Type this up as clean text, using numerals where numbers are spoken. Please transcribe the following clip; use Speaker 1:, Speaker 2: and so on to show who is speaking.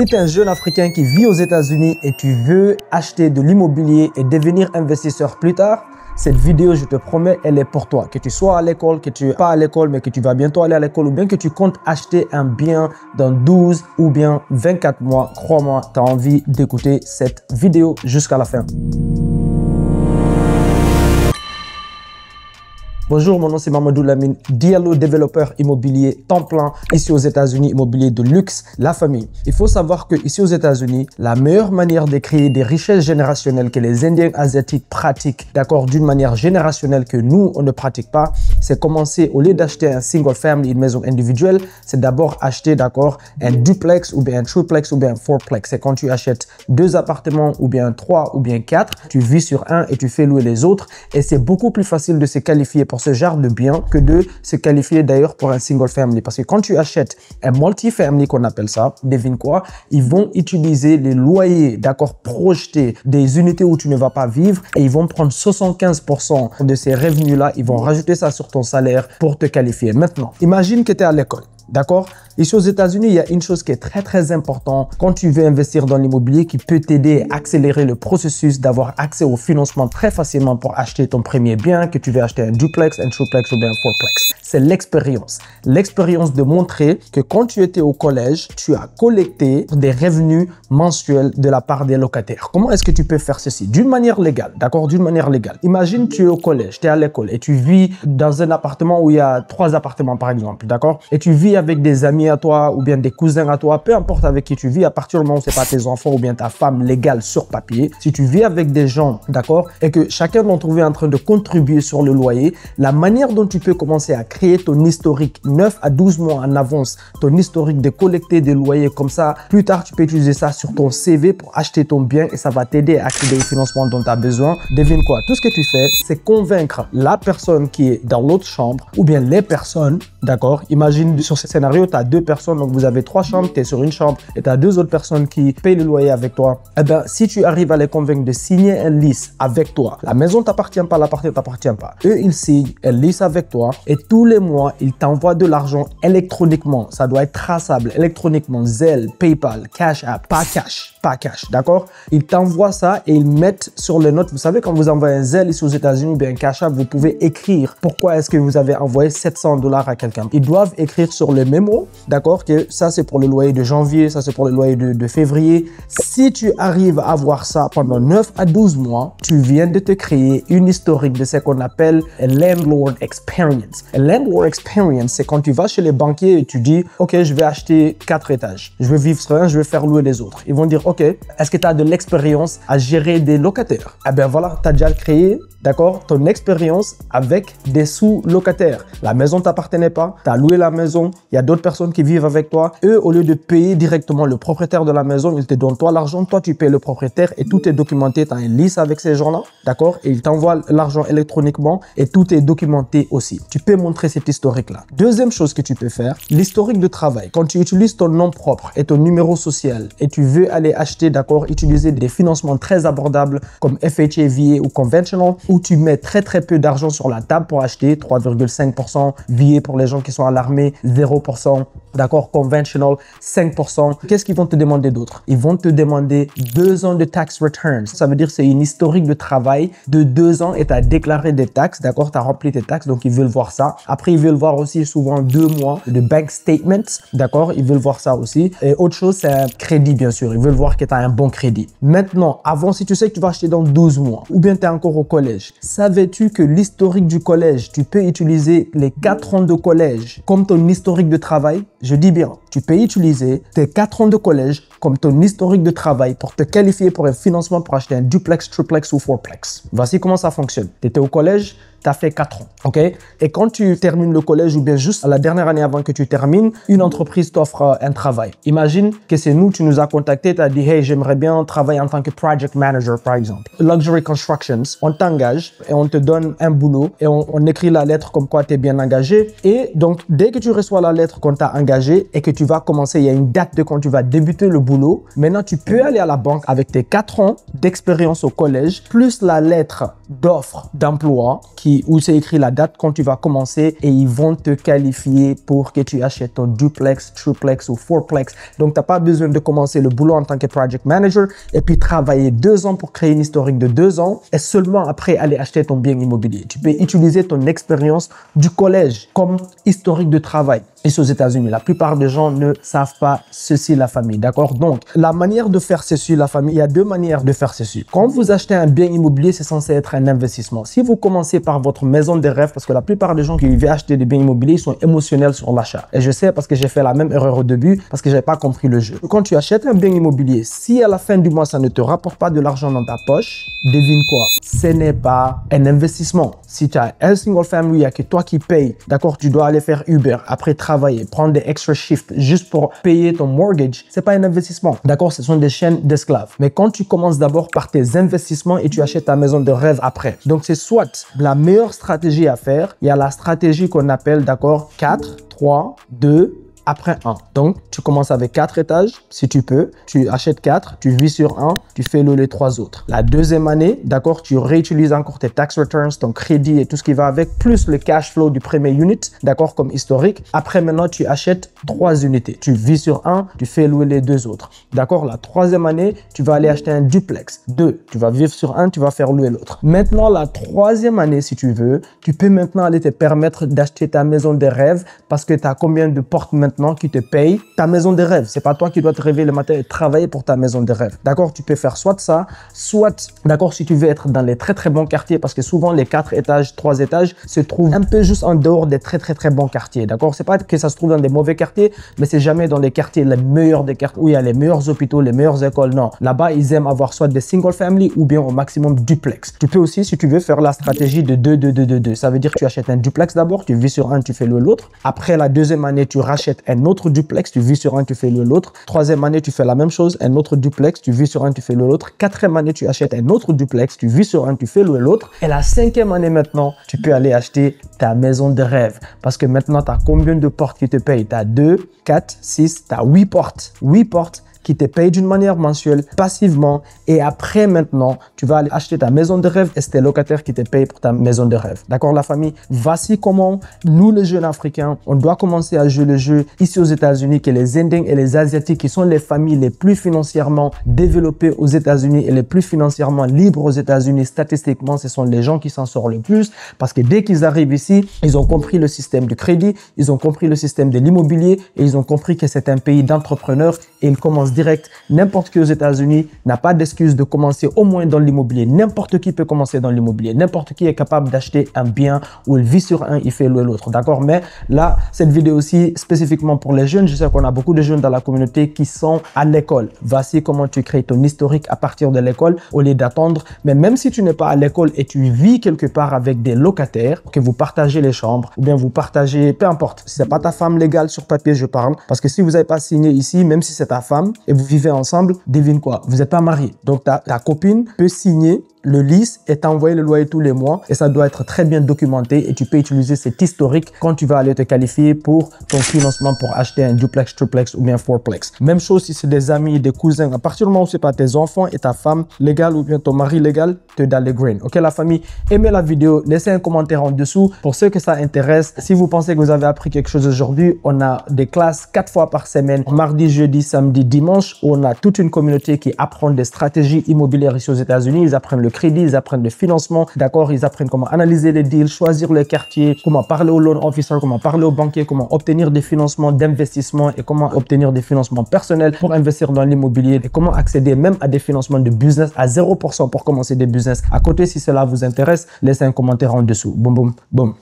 Speaker 1: Si tu es un jeune Africain qui vit aux États-Unis et tu veux acheter de l'immobilier et devenir investisseur plus tard, cette vidéo, je te promets, elle est pour toi. Que tu sois à l'école, que tu n'es pas à l'école, mais que tu vas bientôt aller à l'école ou bien que tu comptes acheter un bien dans 12 ou bien 24 mois, crois-moi, tu as envie d'écouter cette vidéo jusqu'à la fin. Bonjour, mon nom c'est Mamadou Lamine, Diallo, développeur immobilier temps plein ici aux États-Unis, immobilier de luxe, la famille. Il faut savoir que ici aux États-Unis, la meilleure manière de créer des richesses générationnelles que les Indiens asiatiques pratiquent, d'accord, d'une manière générationnelle que nous, on ne pratique pas, c'est commencer, au lieu d'acheter un single family, une maison individuelle, c'est d'abord acheter, d'accord, un duplex ou bien un triplex ou bien un fourplex. C'est quand tu achètes 2 appartements ou bien 3 ou bien 4, tu vis sur un et tu fais louer les autres et c'est beaucoup plus facile de se qualifier pour ce genre de bien que de se qualifier d'ailleurs pour un single family. Parce que quand tu achètes un multifamily qu'on appelle ça, devine quoi, ils vont utiliser les loyers, d'accord, projetés des unités où tu ne vas pas vivre et ils vont prendre 75% de ces revenus-là, ils vont rajouter ça sur ton salaire pour te qualifier. Maintenant, imagine que tu es à l'école. D'accord? Ici aux États-Unis, il y a une chose qui est très importante quand tu veux investir dans l'immobilier qui peut t'aider à accélérer le processus d'avoir accès au financement très facilement pour acheter ton premier bien, que tu veux acheter un duplex, un triplex ou bien un fourplex. C'est l'expérience. L'expérience de montrer que quand tu étais au collège, tu as collecté des revenus mensuels de la part des locataires. Comment est-ce que tu peux faire ceci? D'une manière légale, d'accord? D'une manière légale. Imagine tu es au collège, tu es à l'école et tu vis dans un appartement où il y a 3 appartements par exemple, d'accord? Et tu vis avec des amis à toi ou bien des cousins à toi, peu importe avec qui tu vis, à partir du moment où c'est pas tes enfants ou bien ta femme légale sur papier, si tu vis avec des gens, d'accord, et que chacun d'entre vous est en train de contribuer sur le loyer, la manière dont tu peux commencer à créer ton historique 9 à 12 mois en avance, ton historique de collecter des loyers comme ça, plus tard tu peux utiliser ça sur ton CV pour acheter ton bien et ça va t'aider à accéder au financement dont tu as besoin. Devine quoi, tout ce que tu fais, c'est convaincre la personne qui est dans l'autre chambre ou bien les personnes, d'accord, imagine sur ce scénario, tu as 2 personnes, donc vous avez 3 chambres, tu es sur une chambre et tu as 2 autres personnes qui payent le loyer avec toi. Eh bien, si tu arrives à les convaincre de signer un lease avec toi, la maison t'appartient pas, l'appartement t'appartient pas. Eux, ils signent un lease avec toi et tous les mois, ils t'envoient de l'argent électroniquement. Ça doit être traçable électroniquement, Zelle, PayPal, Cash App, pas cash, d'accord? Ils t'envoient ça et ils mettent sur les notes. Vous savez, quand vous envoyez un Zelle ici aux États-Unis ou bien un Cash App, vous pouvez écrire pourquoi est-ce que vous avez envoyé $700 à quelqu'un. Ils doivent écrire sur le mémo, d'accord, que ça c'est pour le loyer de janvier, ça c'est pour le loyer de février. Si tu arrives à avoir ça pendant 9 à 12 mois, tu viens de te créer une historique de ce qu'on appelle un landlord experience. Un landlord experience, c'est quand tu vas chez les banquiers et tu dis, ok, je vais acheter 4 étages, je veux vivre sur un, je vais faire louer les autres. Ils vont dire, ok, est-ce que tu as de l'expérience à gérer des locataires? Eh bien voilà, tu as déjà créé, d'accord, ton expérience avec des sous-locataires. La maison t'appartenait pas, tu as loué la maison, il y a d'autres personnes qui vivent avec toi. Eux, au lieu de payer directement le propriétaire de la maison, ils te donnent toi l'argent, toi tu payes le propriétaire et tout est documenté. Tu as un lease avec ces gens-là, d'accord, et ils t'envoient l'argent électroniquement et tout est documenté aussi. Tu peux montrer cet historique-là. Deuxième chose que tu peux faire, l'historique de travail. Quand tu utilises ton nom propre et ton numéro social et tu veux aller acheter, d'accord, utiliser des financements très abordables comme FHA, VA ou conventional, où tu mets très peu d'argent sur la table pour acheter 3,5%, VA pour les gens qui sont à l'armée, 0%, d'accord, conventional, 5%. Qu'est-ce qu'ils vont te demander d'autre? Ils vont te demander 2 ans de tax returns. Ça veut dire c'est une historique de travail de 2 ans et tu as déclaré des taxes, d'accord, tu as rempli tes taxes, donc ils veulent voir ça. Après, ils veulent voir aussi souvent 2 mois de bank statements, d'accord, ils veulent voir ça aussi. Et autre chose, c'est un crédit, bien sûr. Ils veulent voir que tu as un bon crédit. Maintenant, avant, si tu sais que tu vas acheter dans 12 mois ou bien tu es encore au collège, savais-tu que l'historique du collège, tu peux utiliser les 4 ans de collège comme ton historique de travail? Je dis bien, tu peux utiliser tes 4 ans de collège comme ton historique de travail pour te qualifier pour un financement pour acheter un duplex, triplex ou fourplex. Voici comment ça fonctionne. Tu étais au collège, tu as fait 4 ans, ok? Et quand tu termines le collège ou bien juste à la dernière année avant que tu termines, une entreprise t'offre un travail. Imagine que c'est nous, tu nous as contacté, tu as dit, hey, j'aimerais bien travailler en tant que project manager, par exemple. Luxury Constructions, on t'engage et on te donne un boulot et on écrit la lettre comme quoi tu es bien engagé. Et donc, dès que tu reçois la lettre qu'on t'a engagé et que tu vas commencer, il y a une date de quand tu vas débuter le boulot. Maintenant, tu peux aller à la banque avec tes 4 ans d'expérience au collège, plus la lettre d'offre d'emploi qui où c'est écrit la date quand tu vas commencer et ils vont te qualifier pour que tu achètes ton duplex, triplex ou fourplex. Donc, tu n'as pas besoin de commencer le boulot en tant que project manager et puis travailler 2 ans pour créer une historique de 2 ans et seulement après aller acheter ton bien immobilier. Tu peux utiliser ton expérience du collège comme historique de travail. Ici aux États-Unis, la plupart des gens ne savent pas ceci, la famille, d'accord? Donc, la manière de faire ceci, la famille, il y a 2 manières de faire ceci. Quand vous achetez un bien immobilier, c'est censé être un investissement. Si vous commencez par votre maison de rêve, parce que la plupart des gens qui veulent acheter des biens immobiliers sont émotionnels sur l'achat. Et je sais parce que j'ai fait la même erreur au début, parce que j'avais pas compris le jeu. Quand tu achètes un bien immobilier, si à la fin du mois, ça ne te rapporte pas de l'argent dans ta poche, devine quoi? Ce n'est pas un investissement. Si tu as un single family, il n'y a que toi qui payes, d'accord? Tu dois aller faire Uber, après travailler, prendre des extra shifts juste pour payer ton mortgage, c'est pas un investissement. D'accord? Ce sont des chaînes d'esclaves. Mais quand tu commences d'abord par tes investissements et tu achètes ta maison de rêve après. Donc, c'est soit la meilleure stratégie à faire. Il y a la stratégie qu'on appelle, d'accord, 4, 3, 2, après 1. Donc, tu commences avec 4 étages, si tu peux. Tu achètes 4, tu vis sur 1, tu fais les 3 autres. La deuxième année, d'accord, tu réutilises encore tes tax returns, ton crédit et tout ce qui va avec, plus le cash flow du premier unit, d'accord, comme historique. Après, maintenant, tu achètes 3 unités. Tu vis sur 1, tu fais louer les 2 autres. D'accord, la troisième année, tu vas aller acheter un duplex. 2, tu vas vivre sur 1, tu vas faire louer l'autre. Maintenant, la troisième année, si tu veux, tu peux maintenant aller te permettre d'acheter ta maison de rêve parce que tu as combien de portes maintenant qui te paye ta maison de rêve. C'est pas toi qui dois te réveiller le matin et travailler pour ta maison de rêve. D'accord? Tu peux faire soit ça, soit, d'accord, si tu veux être dans les très très bons quartiers, parce que souvent les 4 étages, 3 étages se trouvent un peu juste en dehors des très très très bons quartiers. D'accord? C'est pas que ça se trouve dans des mauvais quartiers, mais c'est jamais dans les quartiers les meilleurs des quartiers où il y a les meilleurs hôpitaux, les meilleures écoles. Non. Là-bas, ils aiment avoir soit des single family ou bien au maximum duplex. Tu peux aussi, si tu veux, faire la stratégie de 2-2-2-2-2. Ça veut dire que tu achètes un duplex d'abord, tu vis sur un, tu fais louer l'autre. Après la deuxième année, tu rachètes un autre duplex, tu vis sur un, tu fais louer l'autre. Troisième année, tu fais la même chose, un autre duplex, tu vis sur un, tu fais louer l'autre. Quatrième année, tu achètes un autre duplex, tu vis sur un, tu fais louer l'autre. Et la cinquième année maintenant, tu peux aller acheter ta maison de rêve. Parce que maintenant, tu as combien de portes qui te payent? Tu as 2, 4, 6, tu as 8 portes. 8 portes qui te payent d'une manière mensuelle, passivement. Et après, maintenant, tu vas aller acheter ta maison de rêve et c'est tes locataires qui te payent pour ta maison de rêve. D'accord, la famille? Voici comment nous, les jeunes Africains, on doit commencer à jouer le jeu ici aux États-Unis, que les Indiens et les Asiatiques, qui sont les familles les plus financièrement développées aux États-Unis et les plus financièrement libres aux États-Unis, statistiquement, ce sont les gens qui s'en sortent le plus parce que dès qu'ils arrivent ici, ils ont compris le système du crédit, ils ont compris le système de l'immobilier et ils ont compris que c'est un pays d'entrepreneurs et ils commencent direct. N'importe qui aux États-Unis n'a pas d'excuse de commencer au moins dans l'immobilier. N'importe qui peut commencer dans l'immobilier. N'importe qui est capable d'acheter un bien où il vit sur un, il fait louer l'autre. D'accord? Mais là, cette vidéo aussi spécifiquement pour les jeunes. Je sais qu'on a beaucoup de jeunes dans la communauté qui sont à l'école. Voici comment tu crées ton historique à partir de l'école au lieu d'attendre. Mais même si tu n'es pas à l'école et tu vis quelque part avec des locataires, que vous partagez les chambres ou bien vous partagez, peu importe. Si c'est pas ta femme légale sur papier, je parle. Parce que si vous n'avez pas signé ici, même si c'est ta femme, et vous vivez ensemble, devine quoi? Vous n'êtes pas marié. Donc, ta copine peut signer le lease et t'envoyer le loyer tous les mois et ça doit être très bien documenté et tu peux utiliser cet historique quand tu vas aller te qualifier pour ton financement pour acheter un duplex, triplex ou bien fourplex. Même chose si c'est des amis, des cousins. À partir du moment où c'est pas tes enfants et ta femme légale ou bien ton mari légal, te donne les grains. Ok la famille, aimez la vidéo, laissez un commentaire en dessous pour ceux que ça intéresse. Si vous pensez que vous avez appris quelque chose aujourd'hui, on a des classes 4 fois par semaine, mardi, jeudi, samedi, dimanche. Où on a toute une communauté qui apprend des stratégies immobilières ici aux États-Unis. Ils apprennent le crédit, ils apprennent le financement, d'accord, ils apprennent comment analyser les deals, choisir les quartiers, comment parler au loan officer, comment parler au banquier, comment obtenir des financements d'investissement et comment obtenir des financements personnels pour investir dans l'immobilier et comment accéder même à des financements de business à 0% pour commencer des business. À côté, si cela vous intéresse, laissez un commentaire en dessous. Boum, boum, boum.